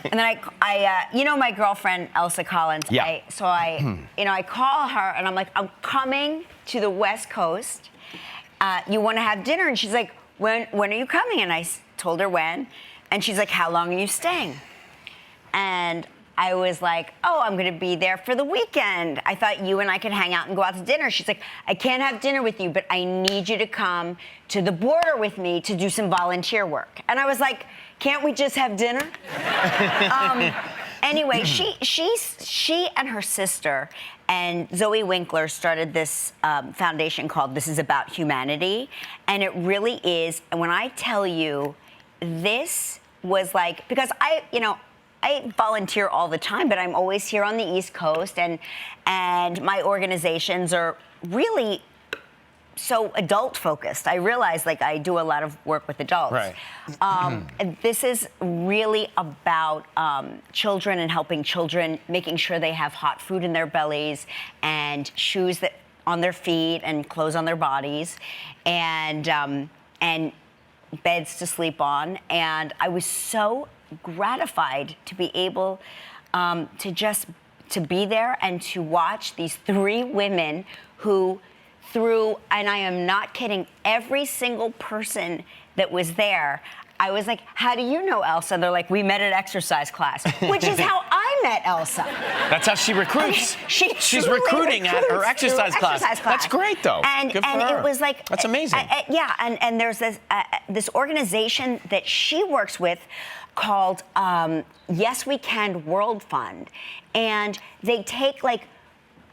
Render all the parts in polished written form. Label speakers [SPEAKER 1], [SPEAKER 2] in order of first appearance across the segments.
[SPEAKER 1] And then you know my girlfriend Elsa Collins.
[SPEAKER 2] Yeah.
[SPEAKER 1] I call her and I'm like, I'm coming to the West Coast. You want to have dinner? And she's like, when are you coming? And I told her when, and she's like, how long are you staying? And I was like, oh, I'm going to be there for the weekend. I thought you and I could hang out and go out to dinner. She's like, I can't have dinner with you, but I need you to come to the border with me to do some volunteer work. And I was like, can't we just have dinner? Anyway, she and her sister and Zoe Winkler started this foundation called This Is About Humanity. And it really is, and when I tell you, this was like, because I volunteer all the time, but I'm always here on the East Coast, and my organizations are really so adult focused. I realize I do a lot of work with adults.
[SPEAKER 2] Right.
[SPEAKER 1] And this is really about children and helping children, making sure they have hot food in their bellies and shoes on their feet and clothes on their bodies, and beds to sleep on. And I was so gratified to be able to be there and to watch these three women who, and I am not kidding, every single person that was there, I was like, how do you know Elsa? They're like, we met at exercise class, which is how I met Elsa.
[SPEAKER 2] That's how she recruits.
[SPEAKER 1] She's
[SPEAKER 2] recruiting at her exercise class. That's great, though.
[SPEAKER 1] And
[SPEAKER 2] Good for her.
[SPEAKER 1] It was like,
[SPEAKER 2] that's amazing.
[SPEAKER 1] Yeah, and there's this organization that she works with called Yes We Can World Fund, and they take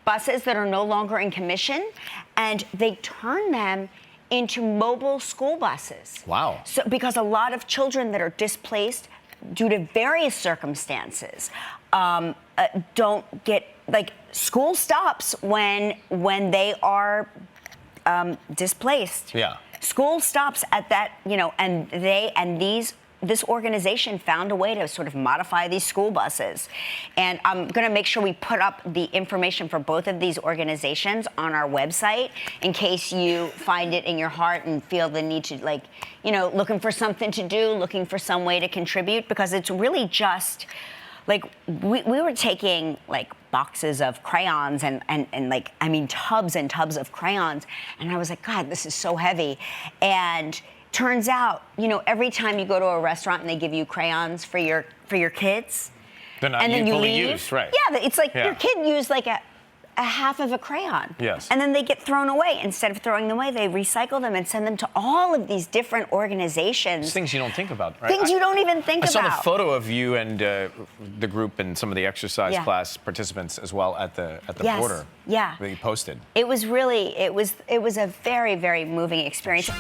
[SPEAKER 1] buses that are no longer in commission, and they turn them into mobile school buses.
[SPEAKER 2] Wow.
[SPEAKER 1] So because a lot of children that are displaced due to various circumstances don't get, school stops when they are displaced.
[SPEAKER 2] Yeah.
[SPEAKER 1] School stops at that, this organization found a way to sort of modify these school buses. And I'm going to make sure we put up the information for both of these organizations on our website in case you find it in your heart and feel the need to, looking for something to do, looking for some way to contribute, because it's really just, we were taking, boxes of crayons and tubs and tubs of crayons. And I was like, God, this is so heavy. And turns out, every time you go to a restaurant and they give you crayons for your kids,
[SPEAKER 2] they're not
[SPEAKER 1] and then you
[SPEAKER 2] fully
[SPEAKER 1] leave,
[SPEAKER 2] used, right?
[SPEAKER 1] Yeah, it's like your kid used a half of a crayon.
[SPEAKER 2] Yes.
[SPEAKER 1] And then they get thrown away. Instead of throwing them away, they recycle them and send them to all of these different organizations.
[SPEAKER 2] It's things you don't think about, right?
[SPEAKER 1] Things you don't even think about.
[SPEAKER 2] I saw the photo of you and the group and some of the exercise class participants as well at the border.
[SPEAKER 1] Yeah.
[SPEAKER 2] That you posted.
[SPEAKER 1] It was really, it was a very, very moving experience.